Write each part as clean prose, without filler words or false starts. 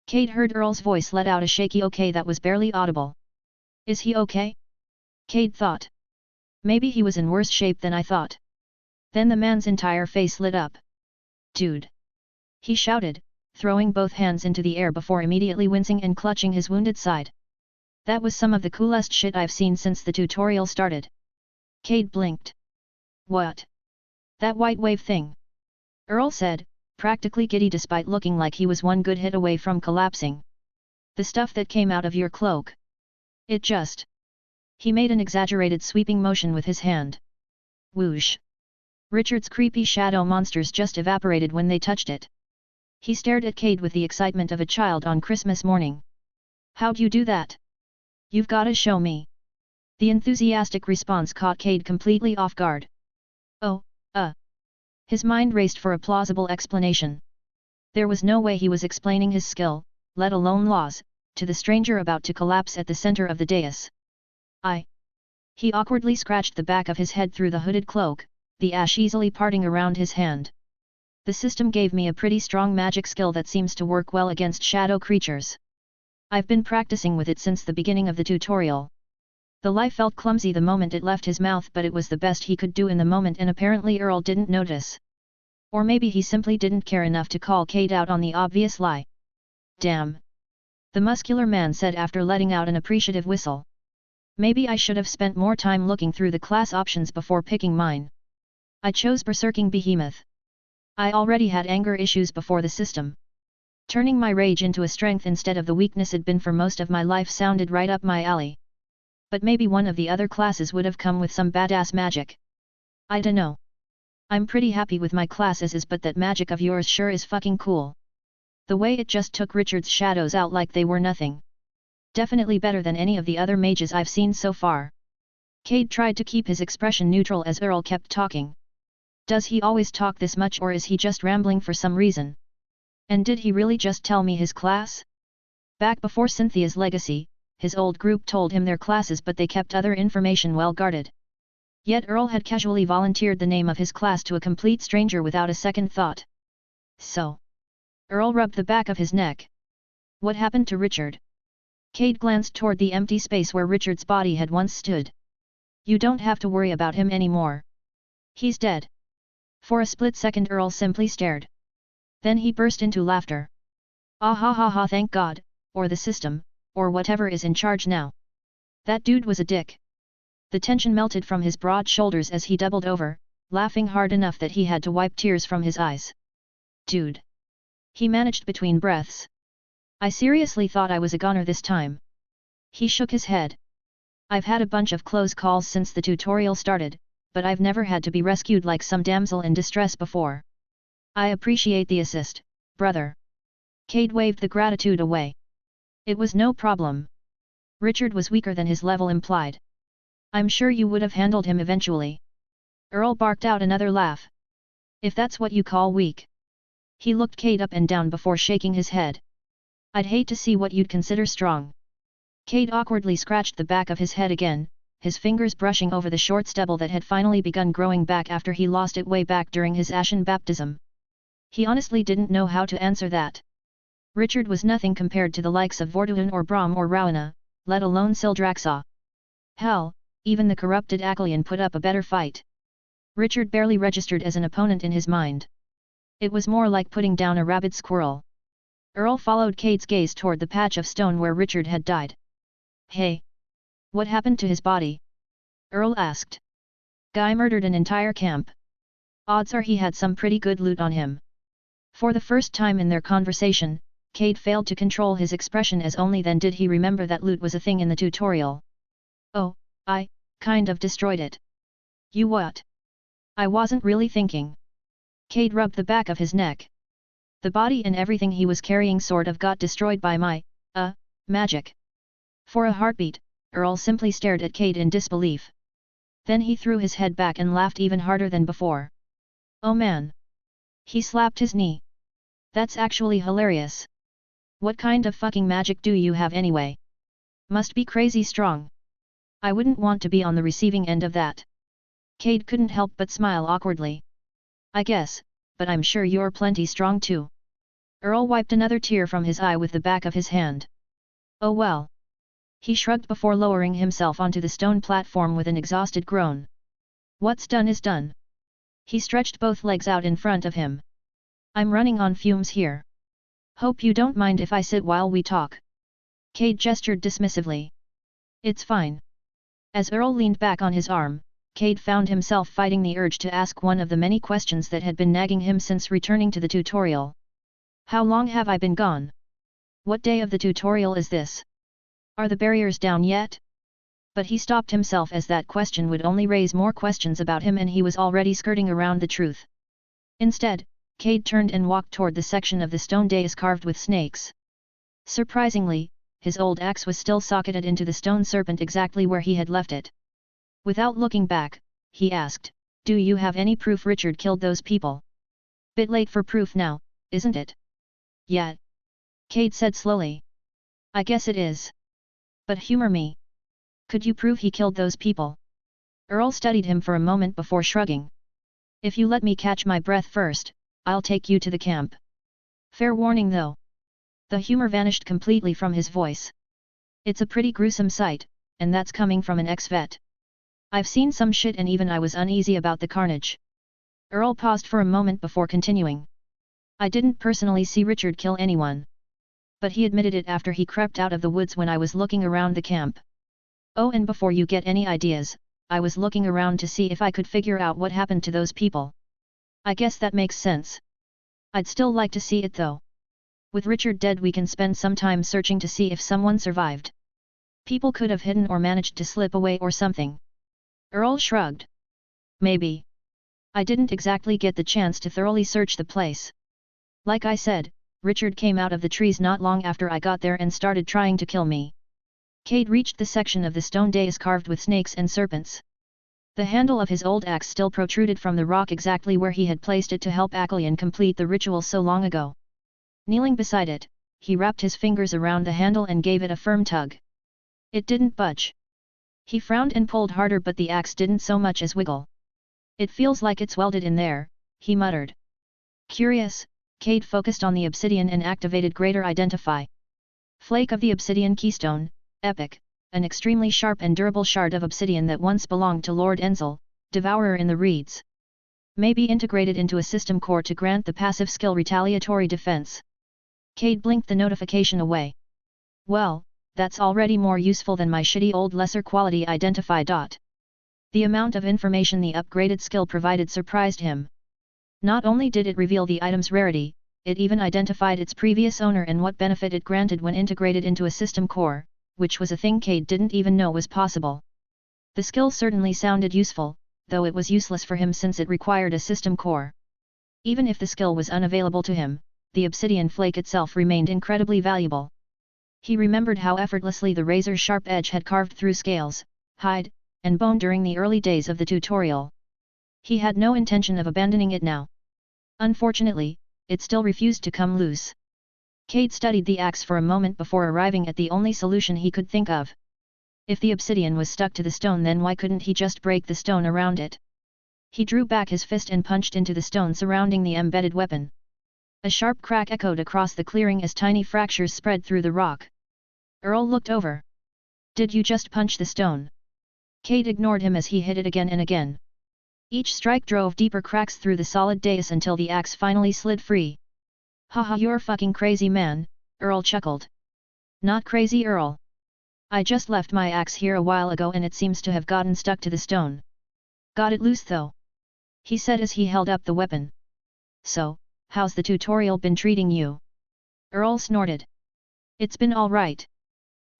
Cade heard Earl's voice let out a shaky okay that was barely audible. Is he okay? Cade thought. Maybe he was in worse shape than I thought. Then the man's entire face lit up. Dude! He shouted, throwing both hands into the air before immediately wincing and clutching his wounded side. That was some of the coolest shit I've seen since the tutorial started. Cade blinked. What? That white wave thing? Earl said, practically giddy despite looking like he was one good hit away from collapsing. The stuff that came out of your cloak. It just... He made an exaggerated sweeping motion with his hand. Whoosh! Richard's creepy shadow monsters just evaporated when they touched it. He stared at Cade with the excitement of a child on Christmas morning. How'd you do that? You've gotta show me. The enthusiastic response caught Cade completely off guard. Oh, His mind raced for a plausible explanation. There was no way he was explaining his skill, let alone laws, to the stranger about to collapse at the center of the dais. He awkwardly scratched the back of his head through the hooded cloak, the ash easily parting around his hand. The system gave me a pretty strong magic skill that seems to work well against shadow creatures. I've been practicing with it since the beginning of the tutorial. The lie felt clumsy the moment it left his mouth, but it was the best he could do in the moment, and apparently Earl didn't notice. Or maybe he simply didn't care enough to call Cade out on the obvious lie. Damn! The muscular man said after letting out an appreciative whistle. Maybe I should have spent more time looking through the class options before picking mine. I chose Berserking Behemoth. I already had anger issues before the system. Turning my rage into a strength instead of the weakness it'd been for most of my life sounded right up my alley. But maybe one of the other classes would have come with some badass magic. I dunno. I'm pretty happy with my class as is, but that magic of yours sure is fucking cool. The way it just took Richard's shadows out like they were nothing. Definitely better than any of the other mages I've seen so far. Cade tried to keep his expression neutral as Earl kept talking. Does he always talk this much, or is he just rambling for some reason? And did he really just tell me his class? Back before Cynthia's legacy, his old group told him their classes, but they kept other information well guarded. Yet Earl had casually volunteered the name of his class to a complete stranger without a second thought. So? Earl rubbed the back of his neck. What happened to Richard? Cade glanced toward the empty space where Richard's body had once stood. You don't have to worry about him anymore. He's dead. For a split second Earl simply stared. Then he burst into laughter. Ah ha ha ha, thank God, or the system, or whatever is in charge now. That dude was a dick. The tension melted from his broad shoulders as he doubled over, laughing hard enough that he had to wipe tears from his eyes. Dude. He managed between breaths. I seriously thought I was a goner this time. He shook his head. I've had a bunch of close calls since the tutorial started, but I've never had to be rescued like some damsel in distress before. I appreciate the assist, brother. Cade waved the gratitude away. It was no problem. Richard was weaker than his level implied. I'm sure you would have handled him eventually. Earl barked out another laugh. If that's what you call weak. He looked Cade up and down before shaking his head. I'd hate to see what you'd consider strong. Cade awkwardly scratched the back of his head again, his fingers brushing over the short stubble that had finally begun growing back after he lost it way back during his ashen baptism. He honestly didn't know how to answer that. Richard was nothing compared to the likes of Vorduin or Braum or Rowena, let alone Sildraxaw. Hell, even the corrupted Akalian put up a better fight. Richard barely registered as an opponent in his mind. It was more like putting down a rabid squirrel. Earl followed Cade's gaze toward the patch of stone where Richard had died. Hey! What happened to his body? Earl asked. Guy murdered an entire camp. Odds are he had some pretty good loot on him. For the first time in their conversation, Cade failed to control his expression, as only then did he remember that loot was a thing in the tutorial. Oh, I kind of destroyed it. You what? I wasn't really thinking. Cade rubbed the back of his neck. The body and everything he was carrying sort of got destroyed by my, magic. For a heartbeat, Earl simply stared at Cade in disbelief. Then he threw his head back and laughed even harder than before. Oh man! He slapped his knee. That's actually hilarious. What kind of fucking magic do you have anyway? Must be crazy strong. I wouldn't want to be on the receiving end of that. Cade couldn't help but smile awkwardly. I guess, but I'm sure you're plenty strong too. Earl wiped another tear from his eye with the back of his hand. Oh well. He shrugged before lowering himself onto the stone platform with an exhausted groan. What's done is done. He stretched both legs out in front of him. I'm running on fumes here. Hope you don't mind if I sit while we talk. Cade gestured dismissively. It's fine. As Earl leaned back on his arm, Cade found himself fighting the urge to ask one of the many questions that had been nagging him since returning to the tutorial. How long have I been gone? What day of the tutorial is this? Are the barriers down yet? But he stopped himself as that question would only raise more questions about him and he was already skirting around the truth. Instead, Cade turned and walked toward the section of the stone dais carved with snakes. Surprisingly, his old axe was still socketed into the stone serpent exactly where he had left it. Without looking back, he asked, "Do you have any proof Richard killed those people?" "Bit late for proof now, isn't it?" "Yeah," Cade said slowly. "I guess it is. But humor me. Could you prove he killed those people?" Earl studied him for a moment before shrugging. "If you let me catch my breath first, I'll take you to the camp. Fair warning though." The humor vanished completely from his voice. "It's a pretty gruesome sight, and that's coming from an ex-vet. I've seen some shit and even I was uneasy about the carnage." Earl paused for a moment before continuing. "I didn't personally see Richard kill anyone. But he admitted it after he crept out of the woods when I was looking around the camp. Oh, and before you get any ideas, I was looking around to see if I could figure out what happened to those people. I guess that makes sense. I'd still like to see it though. With Richard dead we can spend some time searching to see if someone survived. People could have hidden or managed to slip away or something." Earl shrugged. "Maybe. I didn't exactly get the chance to thoroughly search the place. Like I said, Richard came out of the trees not long after I got there and started trying to kill me." Cade reached the section of the stone dais carved with snakes and serpents. The handle of his old axe still protruded from the rock exactly where he had placed it to help Akalian complete the ritual so long ago. Kneeling beside it, he wrapped his fingers around the handle and gave it a firm tug. It didn't budge. He frowned and pulled harder but the axe didn't so much as wiggle. "It feels like it's welded in there," he muttered. Curious, Cade focused on the obsidian and activated Greater Identify. Flake of the Obsidian Keystone, Epic, an extremely sharp and durable shard of obsidian that once belonged to Lord Enzel, Devourer in the Reeds. May be integrated into a system core to grant the passive skill Retaliatory Defense. Cade blinked the notification away. Well, that's already more useful than my shitty old lesser quality Identify. The amount of information the upgraded skill provided surprised him. Not only did it reveal the item's rarity, it even identified its previous owner and what benefit it granted when integrated into a system core, which was a thing Cade didn't even know was possible. The skill certainly sounded useful, though it was useless for him since it required a system core. Even if the skill was unavailable to him, the obsidian flake itself remained incredibly valuable. He remembered how effortlessly the razor's sharp edge had carved through scales, hide, and bone during the early days of the tutorial. He had no intention of abandoning it now. Unfortunately, it still refused to come loose. Cade studied the axe for a moment before arriving at the only solution he could think of. If the obsidian was stuck to the stone, then why couldn't he just break the stone around it? He drew back his fist and punched into the stone surrounding the embedded weapon. A sharp crack echoed across the clearing as tiny fractures spread through the rock. Earl looked over. "Did you just punch the stone?" Cade ignored him as he hit it again and again. Each strike drove deeper cracks through the solid dais until the axe finally slid free. "Haha, you're fucking crazy, man," Earl chuckled. "Not crazy, Earl. I just left my axe here a while ago and it seems to have gotten stuck to the stone. Got it loose though," he said as he held up the weapon. "So, how's the tutorial been treating you?" Earl snorted. "It's been all right.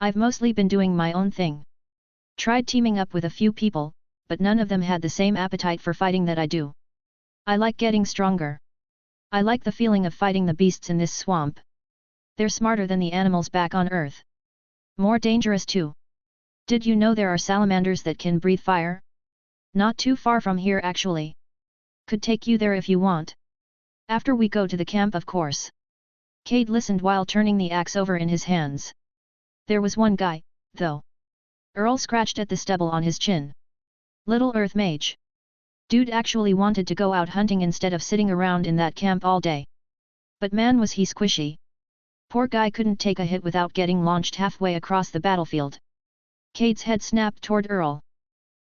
I've mostly been doing my own thing. Tried teaming up with a few people, but none of them had the same appetite for fighting that I do. I like getting stronger. I like the feeling of fighting the beasts in this swamp. They're smarter than the animals back on Earth. More dangerous too. Did you know there are salamanders that can breathe fire? Not too far from here actually. Could take you there if you want. After we go to the camp, of course." Cade listened while turning the axe over in his hands. There was one guy, though. Earl scratched at the stubble on his chin. Little Earth Mage. Dude actually wanted to go out hunting instead of sitting around in that camp all day. But man was he squishy. Poor guy couldn't take a hit without getting launched halfway across the battlefield. Cade's head snapped toward Earl.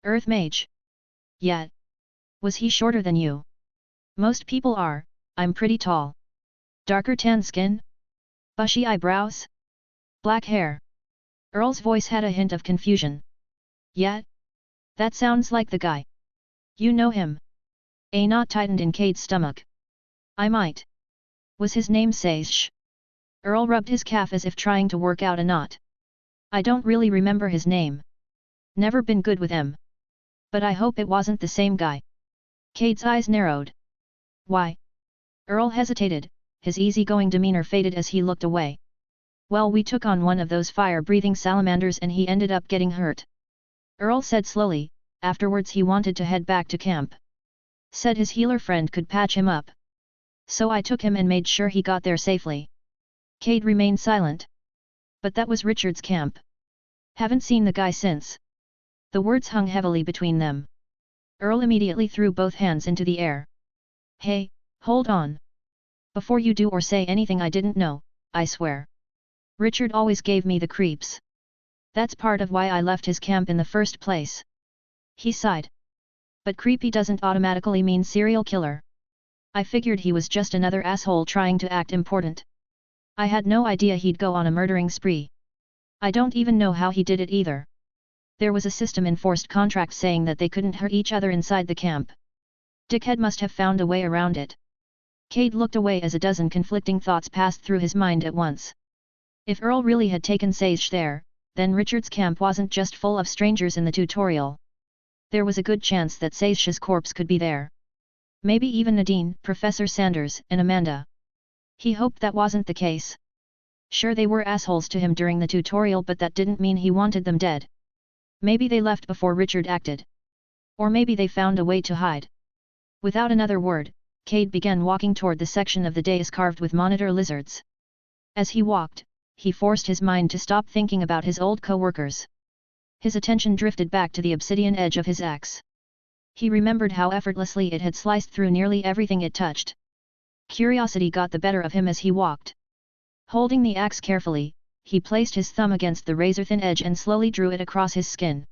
Earth Mage. Yet. Was he shorter than you? Most people are. I'm pretty tall. Darker tan skin? Bushy eyebrows? Black hair? Earl's voice had a hint of confusion. Yet? That sounds like the guy. You know him? A knot tightened in Cade's stomach. I might. Was his name Sage? Earl rubbed his calf as if trying to work out a knot. I don't really remember his name. Never been good with him. But I hope it wasn't the same guy. Cade's eyes narrowed. Why? Earl hesitated, his easygoing demeanor faded as he looked away. Well, we took on one of those fire-breathing salamanders and he ended up getting hurt. Earl said slowly, afterwards he wanted to head back to camp. Said his healer friend could patch him up. So I took him and made sure he got there safely. Cade remained silent. But that was Richard's camp. Haven't seen the guy since. The words hung heavily between them. Earl immediately threw both hands into the air. Hey, hold on. Before you do or say anything I didn't know, I swear. Richard always gave me the creeps. That's part of why I left his camp in the first place. He sighed. But creepy doesn't automatically mean serial killer. I figured he was just another asshole trying to act important. I had no idea he'd go on a murdering spree. I don't even know how he did it either. There was a system-enforced contract saying that they couldn't hurt each other inside the camp. Dickhead must have found a way around it. Cade looked away as a dozen conflicting thoughts passed through his mind at once. If Earl really had taken Sage there, then Richard's camp wasn't just full of strangers in the tutorial. There was a good chance that Sage's corpse could be there. Maybe even Nadine, Professor Sanders, and Amanda. He hoped that wasn't the case. Sure, they were assholes to him during the tutorial, but that didn't mean he wanted them dead. Maybe they left before Richard acted. Or maybe they found a way to hide. Without another word, Cade began walking toward the section of the dais carved with monitor lizards. As he walked, he forced his mind to stop thinking about his old co-workers. His attention drifted back to the obsidian edge of his axe. He remembered how effortlessly it had sliced through nearly everything it touched. Curiosity got the better of him as he walked. Holding the axe carefully, he placed his thumb against the razor-thin edge and slowly drew it across his skin.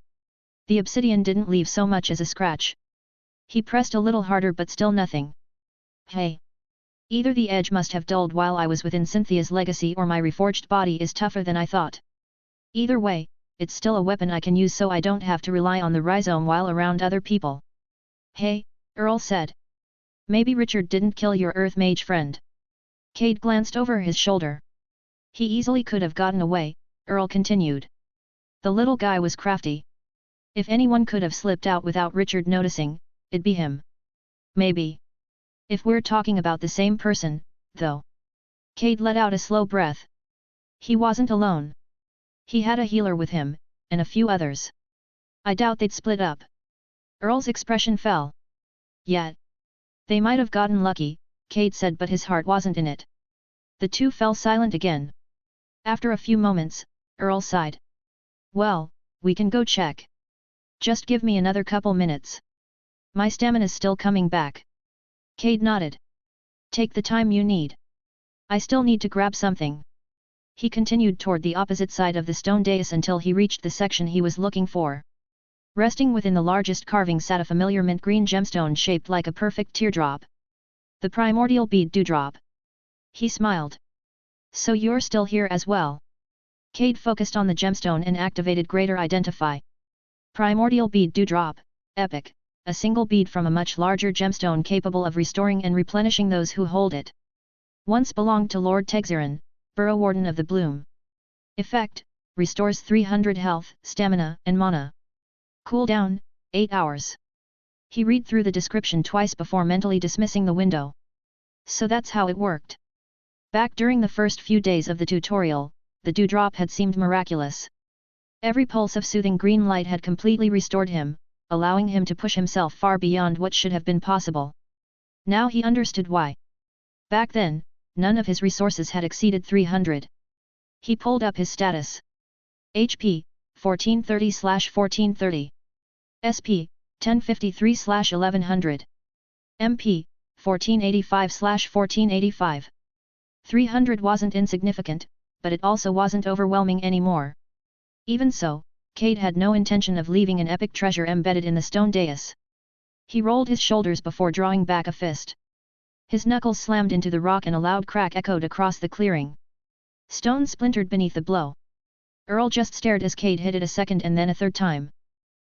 The obsidian didn't leave so much as a scratch. He pressed a little harder, but still nothing. Hey! Either the edge must have dulled while I was within Cynthia's legacy, or my reforged body is tougher than I thought. Either way, it's still a weapon I can use, so I don't have to rely on the rhizome while around other people. Hey, Earl said. Maybe Richard didn't kill your Earth Mage friend. Cade glanced over his shoulder. He easily could have gotten away, Earl continued. The little guy was crafty. If anyone could have slipped out without Richard noticing, it'd be him. Maybe. If we're talking about the same person, though. Cade let out a slow breath. He wasn't alone. He had a healer with him, and a few others. I doubt they'd split up. Earl's expression fell. Yet. They might have gotten lucky, Cade said, but his heart wasn't in it. The two fell silent again. After a few moments, Earl sighed. Well, we can go check. Just give me another couple minutes. My stamina's still coming back. Cade nodded. Take the time you need. I still need to grab something. He continued toward the opposite side of the stone dais until he reached the section he was looking for. Resting within the largest carving sat a familiar mint green gemstone shaped like a perfect teardrop. The primordial bead dewdrop. He smiled. So you're still here as well. Cade focused on the gemstone and activated Greater Identify. Primordial bead dewdrop, epic, a single bead from a much larger gemstone capable of restoring and replenishing those who hold it. Once belonged to Lord Tegzeran, Burrow Warden of the Bloom. Effect, restores 300 health, stamina, and mana. Cooldown, 8 hours. He read through the description twice before mentally dismissing the window. So that's how it worked. Back during the first few days of the tutorial, the dewdrop had seemed miraculous. Every pulse of soothing green light had completely restored him, allowing him to push himself far beyond what should have been possible. Now he understood why. Back then, none of his resources had exceeded 300. He pulled up his status. HP, 1430/1430. SP, 1053/1100. MP, 1485/1485. 300 wasn't insignificant, but it also wasn't overwhelming anymore. Even so, Cade had no intention of leaving an epic treasure embedded in the stone dais. He rolled his shoulders before drawing back a fist. His knuckles slammed into the rock and a loud crack echoed across the clearing. Stone splintered beneath the blow. Earl just stared as Cade hit it a second and then a third time.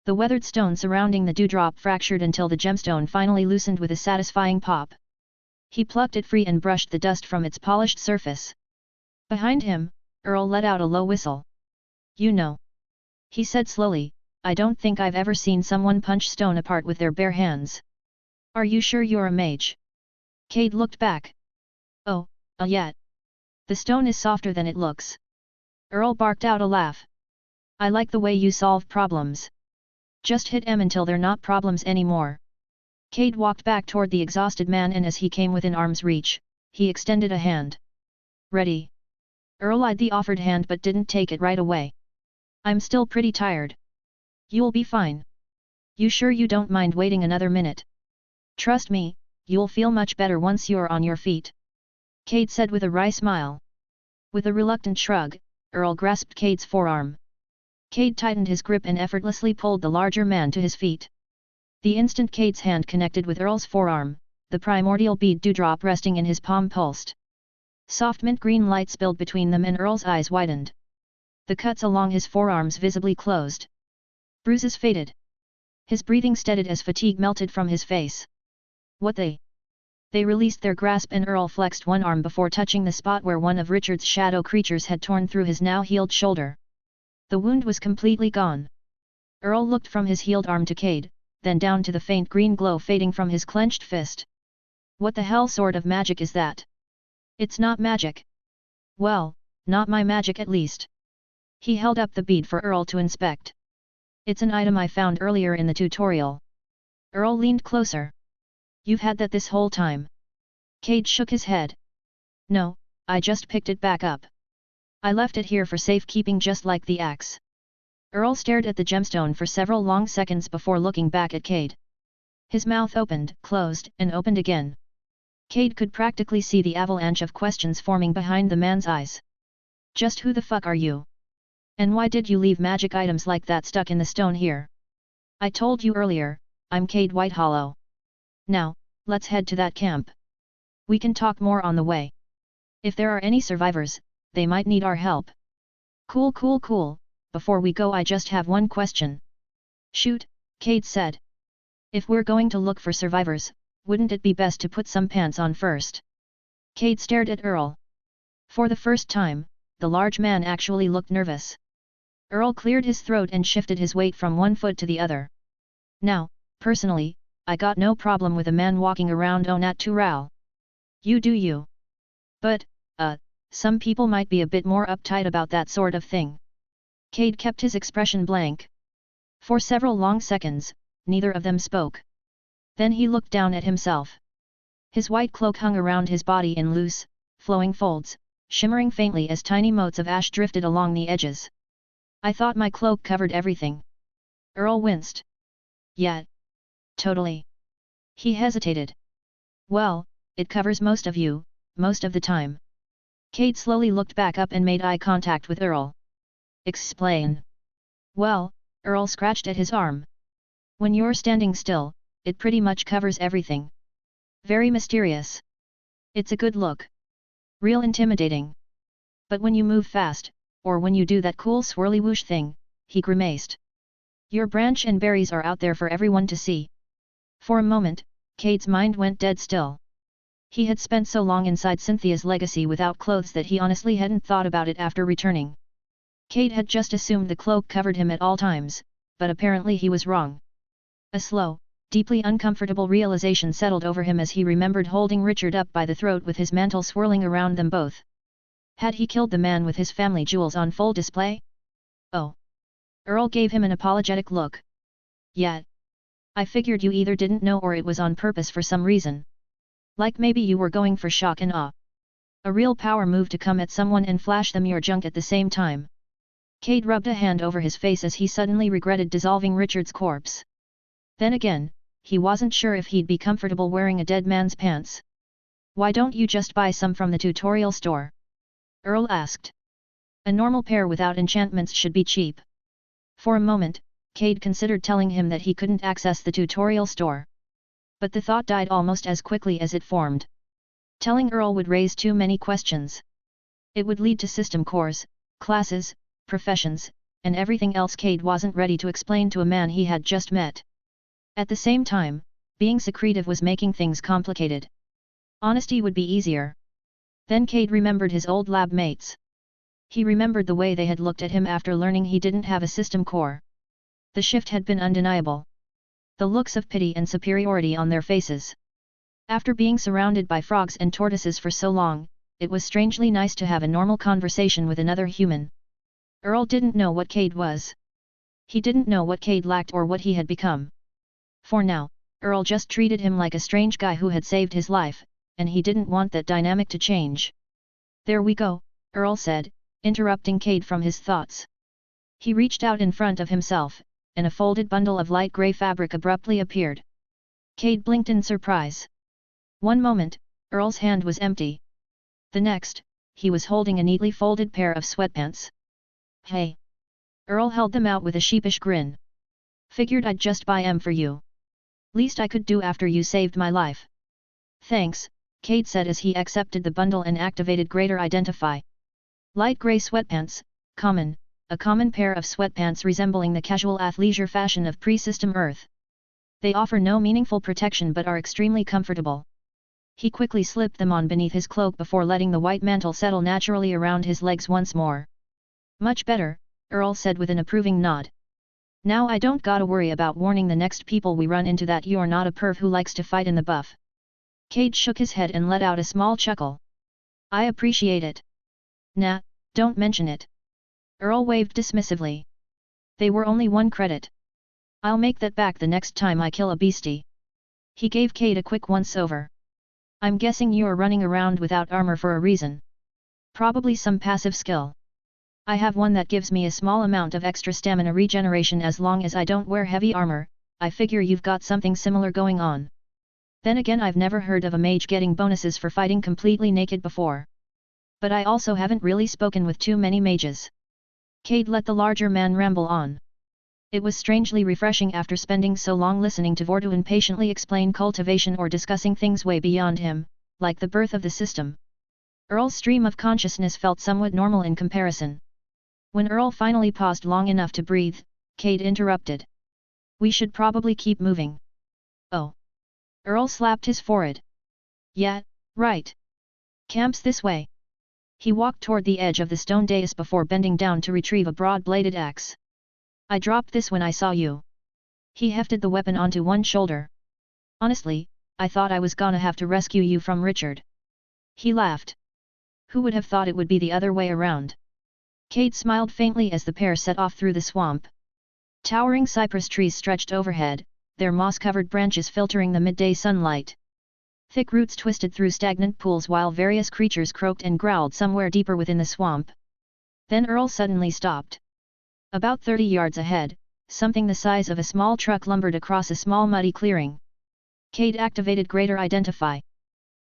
The weathered stone surrounding the dewdrop fractured until the gemstone finally loosened with a satisfying pop. He plucked it free and brushed the dust from its polished surface. Behind him, Earl let out a low whistle. "You know," he said slowly, "I don't think I've ever seen someone punch stone apart with their bare hands. Are you sure you're a mage?" Cade looked back. "Oh, yet. The stone is softer than it looks." Earl barked out a laugh. "I like the way you solve problems. Just hit 'em until they're not problems anymore." Cade walked back toward the exhausted man and as he came within arm's reach, he extended a hand. "Ready?" Earl eyed the offered hand but didn't take it right away. "I'm still pretty tired." "You'll be fine. You sure you don't mind waiting another minute?" "Trust me, you'll feel much better once you're on your feet," Cade said with a wry smile. With a reluctant shrug, Earl grasped Cade's forearm. Cade tightened his grip and effortlessly pulled the larger man to his feet. The instant Cade's hand connected with Earl's forearm, the primordial bead dewdrop resting in his palm pulsed. Soft mint green light spilled between them and Earl's eyes widened. The cuts along his forearms visibly closed. Bruises faded. His breathing steadied as fatigue melted from his face. "What the?" They released their grasp and Earl flexed one arm before touching the spot where one of Richard's shadow creatures had torn through his now healed shoulder. The wound was completely gone. Earl looked from his healed arm to Cade, then down to the faint green glow fading from his clenched fist. "What the hell sort of magic is that?" "It's not magic." "Well, not my magic at least." He held up the bead for Earl to inspect. "It's an item I found earlier in the tutorial." Earl leaned closer. "You've had that this whole time?" Cade shook his head. "No, I just picked it back up. I left it here for safekeeping just like the axe." Earl stared at the gemstone for several long seconds before looking back at Cade. His mouth opened, closed, and opened again. Cade could practically see the avalanche of questions forming behind the man's eyes. "Just who the fuck are you? And why did you leave magic items like that stuck in the stone here?" "I told you earlier, I'm Cade Whitehollow. Now, let's head to that camp. We can talk more on the way. If there are any survivors, they might need our help." Cool. Before we go I just have one question." "Shoot," Cade said. "If we're going to look for survivors, wouldn't it be best to put some pants on first?" Cade stared at Earl. For the first time, the large man actually looked nervous. Earl cleared his throat and shifted his weight from one foot to the other. "Now, personally, I got no problem with a man walking around au naturel. You do you. But, some people might be a bit more uptight about that sort of thing." Cade kept his expression blank. For several long seconds, neither of them spoke. Then he looked down at himself. His white cloak hung around his body in loose, flowing folds, shimmering faintly as tiny motes of ash drifted along the edges. "I thought my cloak covered everything." Earl winced. "Yeah. Totally." He hesitated. "Well, it covers most of you, most of the time." Cade slowly looked back up and made eye contact with Earl. "Explain." "Well," Earl scratched at his arm. "When you're standing still, it pretty much covers everything. Very mysterious. It's a good look. Real intimidating. But when you move fast, or when you do that cool swirly whoosh thing," he grimaced. "Your branch and berries are out there for everyone to see." For a moment, Cade's mind went dead still. He had spent so long inside Cynthia's legacy without clothes that he honestly hadn't thought about it after returning. Cade had just assumed the cloak covered him at all times, but apparently he was wrong. A slow, deeply uncomfortable realization settled over him as he remembered holding Richard up by the throat with his mantle swirling around them both. Had he killed the man with his family jewels on full display? "Oh." Earl gave him an apologetic look. "Yeah. I figured you either didn't know or it was on purpose for some reason. Like maybe you were going for shock and awe. A real power move to come at someone and flash them your junk at the same time." Cade rubbed a hand over his face as he suddenly regretted dissolving Richard's corpse. Then again, he wasn't sure if he'd be comfortable wearing a dead man's pants. Why don't you just buy some from the tutorial store? Earl asked. A normal pair without enchantments should be cheap. For a moment, Cade considered telling him that he couldn't access the tutorial store. But the thought died almost as quickly as it formed. Telling Earl would raise too many questions. It would lead to system cores, classes, professions, and everything else Cade wasn't ready to explain to a man he had just met. At the same time, being secretive was making things complicated. Honesty would be easier. Then Cade remembered his old lab mates. He remembered the way they had looked at him after learning he didn't have a system core. The shift had been undeniable. The looks of pity and superiority on their faces. After being surrounded by frogs and tortoises for so long, it was strangely nice to have a normal conversation with another human. Earl didn't know what Cade was. He didn't know what Cade lacked or what he had become. For now, Earl just treated him like a strange guy who had saved his life, and he didn't want that dynamic to change. There we go, Earl said, interrupting Cade from his thoughts. He reached out in front of himself, and a folded bundle of light grey fabric abruptly appeared. Cade blinked in surprise. One moment, Earl's hand was empty. The next, he was holding a neatly folded pair of sweatpants. Hey! Earl held them out with a sheepish grin. Figured I'd just buy 'em for you. Least I could do after you saved my life. Thanks, Cade said as he accepted the bundle and activated Greater Identify. Light grey sweatpants, common, a common pair of sweatpants resembling the casual athleisure fashion of pre-system Earth. They offer no meaningful protection but are extremely comfortable. He quickly slipped them on beneath his cloak before letting the white mantle settle naturally around his legs once more. Much better, Earl said with an approving nod. Now I don't gotta worry about warning the next people we run into that you're not a perv who likes to fight in the buff. Cade shook his head and let out a small chuckle. I appreciate it. Nah, don't mention it. Earl waved dismissively. They were only 1 credit. I'll make that back the next time I kill a beastie. He gave Cade a quick once-over. I'm guessing you're running around without armor for a reason. Probably some passive skill. I have one that gives me a small amount of extra stamina regeneration as long as I don't wear heavy armor. I figure you've got something similar going on. Then again, I've never heard of a mage getting bonuses for fighting completely naked before. But I also haven't really spoken with too many mages. Cade let the larger man ramble on. It was strangely refreshing after spending so long listening to Vorduin patiently explain cultivation or discussing things way beyond him, like the birth of the system. Earl's stream of consciousness felt somewhat normal in comparison. When Earl finally paused long enough to breathe, Cade interrupted. We should probably keep moving. Oh. Earl slapped his forehead. Yeah, right. Camp's this way. He walked toward the edge of the stone dais before bending down to retrieve a broad-bladed axe. I dropped this when I saw you. He hefted the weapon onto one shoulder. Honestly, I thought I was gonna have to rescue you from Richard. He laughed. Who would have thought it would be the other way around? Cade smiled faintly as the pair set off through the swamp. Towering cypress trees stretched overhead, their moss-covered branches filtering the midday sunlight. Thick roots twisted through stagnant pools while various creatures croaked and growled somewhere deeper within the swamp. Then Earl suddenly stopped. About 30 yards ahead, something the size of a small truck lumbered across a small muddy clearing. Cade activated Greater Identify.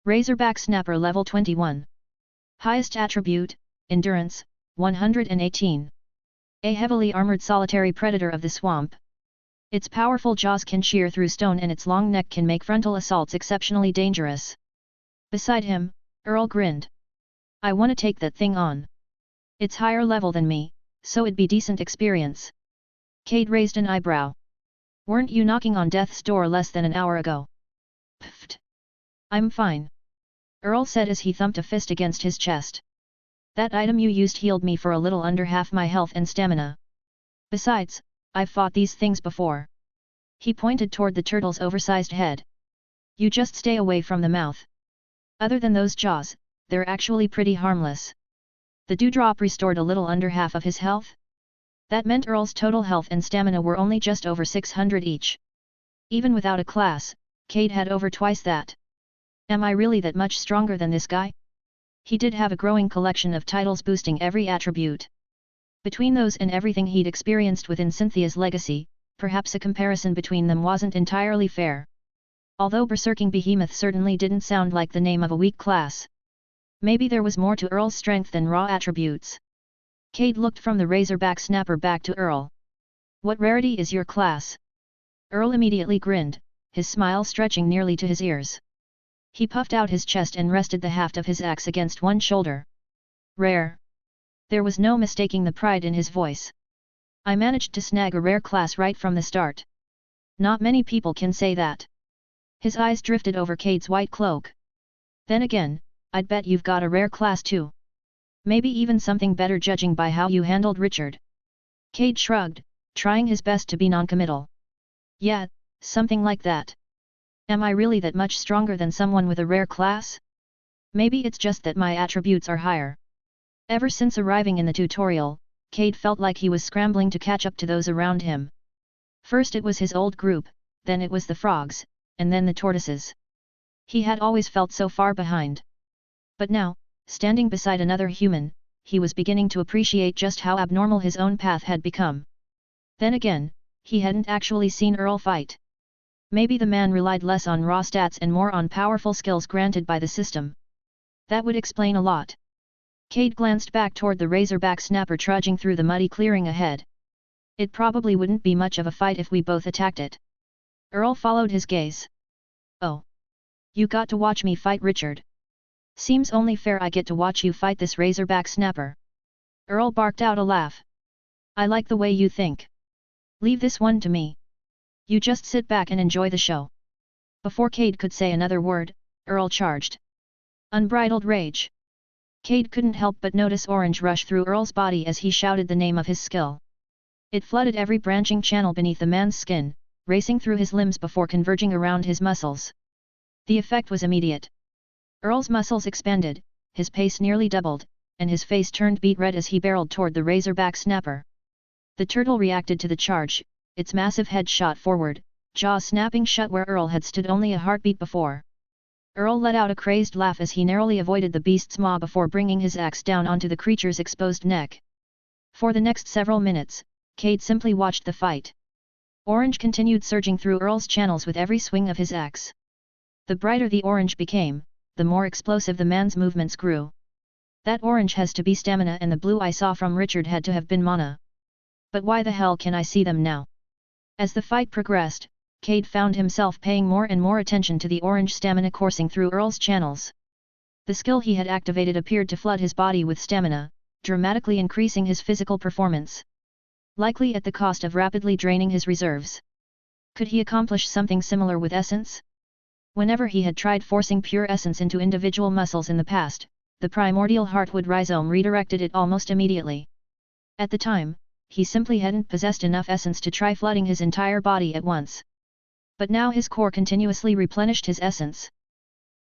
Razorback Snapper level 21. Highest attribute, Endurance, 118. A heavily armored solitary predator of the swamp. Its powerful jaws can shear through stone and its long neck can make frontal assaults exceptionally dangerous. Beside him, Earl grinned. I wanna take that thing on. It's higher level than me, so it'd be decent experience. Cade raised an eyebrow. Weren't you knocking on death's door less than an hour ago? Pfft. I'm fine. Earl said as he thumped a fist against his chest. That item you used healed me for a little under half my health and stamina. Besides, I've fought these things before. He pointed toward the turtle's oversized head. You just stay away from the mouth. Other than those jaws, they're actually pretty harmless. The dewdrop restored a little under half of his health. That meant Earl's total health and stamina were only just over 600 each. Even without a class, Cade had over twice that. Am I really that much stronger than this guy? He did have a growing collection of titles boosting every attribute. Between those and everything he'd experienced within Cynthia's legacy, perhaps a comparison between them wasn't entirely fair. Although berserking behemoth certainly didn't sound like the name of a weak class. Maybe there was more to Earl's strength than raw attributes. Cade looked from the razorback snapper back to Earl. What rarity is your class? Earl immediately grinned, his smile stretching nearly to his ears. He puffed out his chest and rested the haft of his axe against one shoulder. Rare. There was no mistaking the pride in his voice. I managed to snag a rare class right from the start. Not many people can say that. His eyes drifted over Cade's white cloak. Then again, I'd bet you've got a rare class too. Maybe even something better judging by how you handled Richard. Cade shrugged, trying his best to be noncommittal. Yeah, something like that. Am I really that much stronger than someone with a rare class? Maybe it's just that my attributes are higher. Ever since arriving in the tutorial, Cade felt like he was scrambling to catch up to those around him. First it was his old group, then it was the frogs, and then the tortoises. He had always felt so far behind. But now, standing beside another human, he was beginning to appreciate just how abnormal his own path had become. Then again, he hadn't actually seen Earl fight. Maybe the man relied less on raw stats and more on powerful skills granted by the system. That would explain a lot. Cade glanced back toward the razorback snapper trudging through the muddy clearing ahead. It probably wouldn't be much of a fight if we both attacked it. Earl followed his gaze. Oh. You got to watch me fight Richard. Seems only fair I get to watch you fight this razorback snapper. Earl barked out a laugh. I like the way you think. Leave this one to me. You just sit back and enjoy the show. Before Cade could say another word, Earl charged. Unbridled rage. Cade couldn't help but notice orange rush through Earl's body as he shouted the name of his skill. It flooded every branching channel beneath the man's skin, racing through his limbs before converging around his muscles. The effect was immediate. Earl's muscles expanded, his pace nearly doubled, and his face turned beet red as he barreled toward the razorback snapper. The turtle reacted to the charge, its massive head shot forward, jaws snapping shut where Earl had stood only a heartbeat before. Earl let out a crazed laugh as he narrowly avoided the beast's maw before bringing his axe down onto the creature's exposed neck. For the next several minutes, Cade simply watched the fight. Orange continued surging through Earl's channels with every swing of his axe. The brighter the orange became, the more explosive the man's movements grew. That orange has to be stamina and the blue I saw from Richard had to have been mana. But why the hell can I see them now? As the fight progressed, Cade found himself paying more and more attention to the orange stamina coursing through Earl's channels. The skill he had activated appeared to flood his body with stamina, dramatically increasing his physical performance. Likely at the cost of rapidly draining his reserves. Could he accomplish something similar with essence? Whenever he had tried forcing pure essence into individual muscles in the past, the primordial heartwood rhizome redirected it almost immediately. At the time, he simply hadn't possessed enough essence to try flooding his entire body at once. But now his core continuously replenished his essence.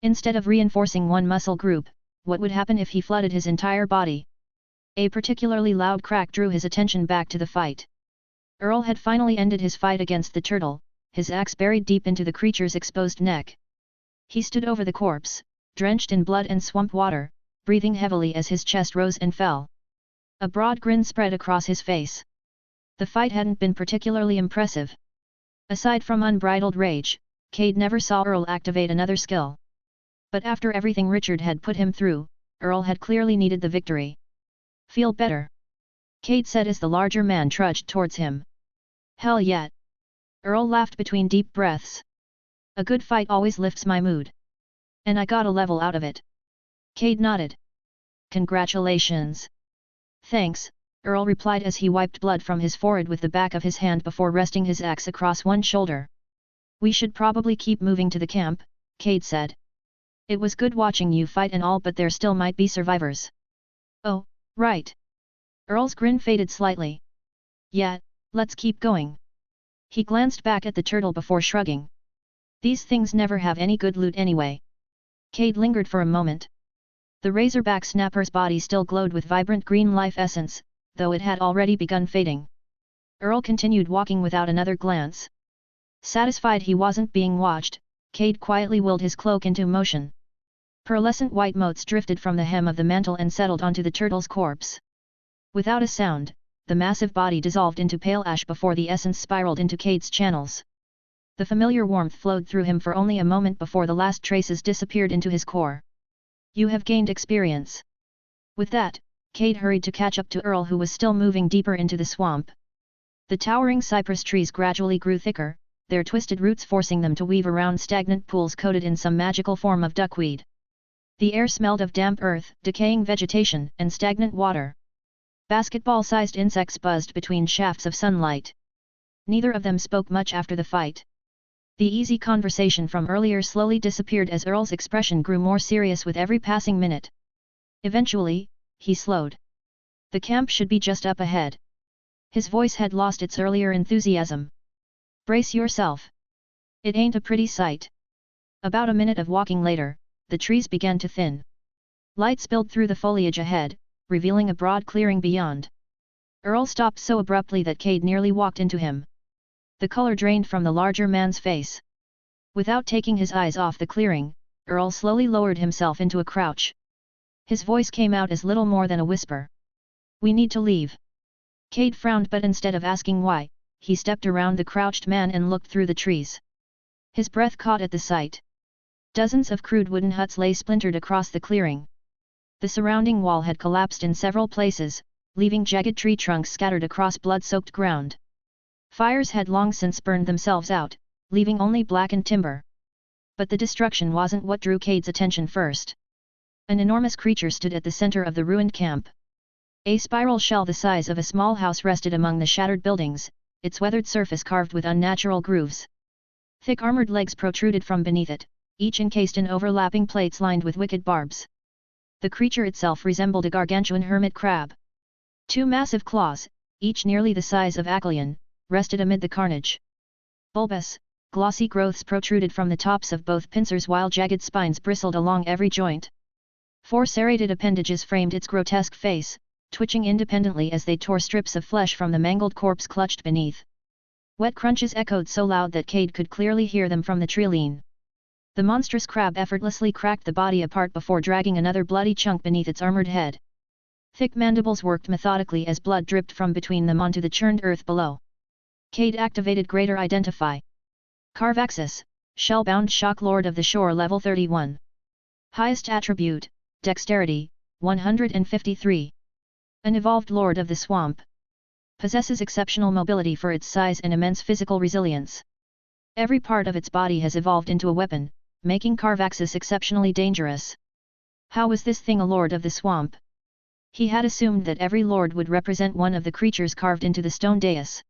Instead of reinforcing one muscle group, what would happen if he flooded his entire body? A particularly loud crack drew his attention back to the fight. Earl had finally ended his fight against the turtle, his axe buried deep into the creature's exposed neck. He stood over the corpse, drenched in blood and swamp water, breathing heavily as his chest rose and fell. A broad grin spread across his face. The fight hadn't been particularly impressive. Aside from unbridled rage, Cade never saw Earl activate another skill. But after everything Richard had put him through, Earl had clearly needed the victory. Feel better? Cade said as the larger man trudged towards him. Hell yeah! Earl laughed between deep breaths. A good fight always lifts my mood. And I got a level out of it. Cade nodded. Congratulations! Thanks, Earl replied as he wiped blood from his forehead with the back of his hand before resting his axe across one shoulder. We should probably keep moving to the camp, Cade said. It was good watching you fight and all, but there still might be survivors. Oh, right. Earl's grin faded slightly. Yeah, let's keep going. He glanced back at the turtle before shrugging. These things never have any good loot anyway. Cade lingered for a moment. The razorback snapper's body still glowed with vibrant green life essence, though it had already begun fading. Earl continued walking without another glance. Satisfied he wasn't being watched, Cade quietly willed his cloak into motion. Pearlescent white motes drifted from the hem of the mantle and settled onto the turtle's corpse. Without a sound, the massive body dissolved into pale ash before the essence spiraled into Cade's channels. The familiar warmth flowed through him for only a moment before the last traces disappeared into his core. You have gained experience. With that, Cade hurried to catch up to Earl, who was still moving deeper into the swamp. The towering cypress trees gradually grew thicker, their twisted roots forcing them to weave around stagnant pools coated in some magical form of duckweed. The air smelled of damp earth, decaying vegetation, and stagnant water. Basketball-sized insects buzzed between shafts of sunlight. Neither of them spoke much after the fight. The easy conversation from earlier slowly disappeared as Earl's expression grew more serious with every passing minute. Eventually, he slowed. The camp should be just up ahead. His voice had lost its earlier enthusiasm. Brace yourself. It ain't a pretty sight. About a minute of walking later, the trees began to thin. Light spilled through the foliage ahead, revealing a broad clearing beyond. Earl stopped so abruptly that Cade nearly walked into him. The color drained from the larger man's face. Without taking his eyes off the clearing, Earl slowly lowered himself into a crouch. His voice came out as little more than a whisper. We need to leave. Cade frowned, but instead of asking why, he stepped around the crouched man and looked through the trees. His breath caught at the sight. Dozens of crude wooden huts lay splintered across the clearing. The surrounding wall had collapsed in several places, leaving jagged tree trunks scattered across blood-soaked ground. Fires had long since burned themselves out, leaving only blackened timber. But the destruction wasn't what drew Cade's attention first. An enormous creature stood at the center of the ruined camp. A spiral shell the size of a small house rested among the shattered buildings, its weathered surface carved with unnatural grooves. Thick armored legs protruded from beneath it, each encased in overlapping plates lined with wicked barbs. The creature itself resembled a gargantuan hermit crab. Two massive claws, each nearly the size of Acalion, rested amid the carnage. Bulbous, glossy growths protruded from the tops of both pincers while jagged spines bristled along every joint. Four serrated appendages framed its grotesque face, twitching independently as they tore strips of flesh from the mangled corpse clutched beneath. Wet crunches echoed so loud that Cade could clearly hear them from the treeline. The monstrous crab effortlessly cracked the body apart before dragging another bloody chunk beneath its armored head. Thick mandibles worked methodically as blood dripped from between them onto the churned earth below. Cade activated Greater Identify. Carvaxis, Shellbound Shock Lord of the Shore Level 31. Highest Attribute, Dexterity, 153. An evolved Lord of the Swamp. Possesses exceptional mobility for its size and immense physical resilience. Every part of its body has evolved into a weapon, making Carvaxis exceptionally dangerous. How was this thing a Lord of the Swamp? He had assumed that every lord would represent one of the creatures carved into the stone dais.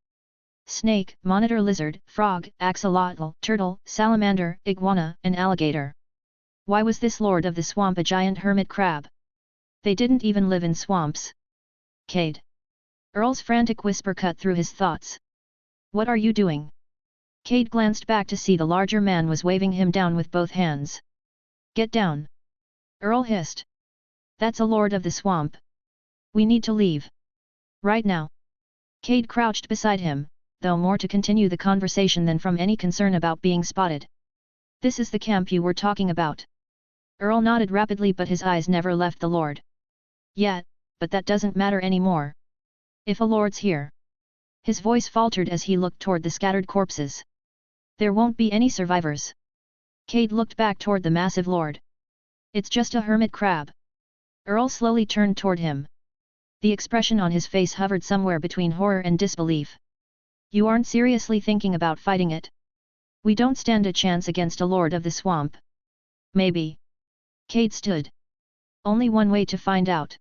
Snake, monitor lizard, frog, axolotl, turtle, salamander, iguana, and alligator. Why was this Lord of the Swamp a giant hermit crab? They didn't even live in swamps. Cade. Earl's frantic whisper cut through his thoughts. What are you doing? Cade glanced back to see the larger man was waving him down with both hands. Get down. Earl hissed. That's a Lord of the Swamp. We need to leave. Right now. Cade crouched beside him, though more to continue the conversation than from any concern about being spotted. This is the camp you were talking about. Earl nodded rapidly, but his eyes never left the Lord. Yeah, but that doesn't matter anymore. If a Lord's here. His voice faltered as he looked toward the scattered corpses. There won't be any survivors. Cade looked back toward the massive Lord. It's just a hermit crab. Earl slowly turned toward him. The expression on his face hovered somewhere between horror and disbelief. You aren't seriously thinking about fighting it? We don't stand a chance against a Lord of the Swamp. Maybe. Cade stood. Only one way to find out.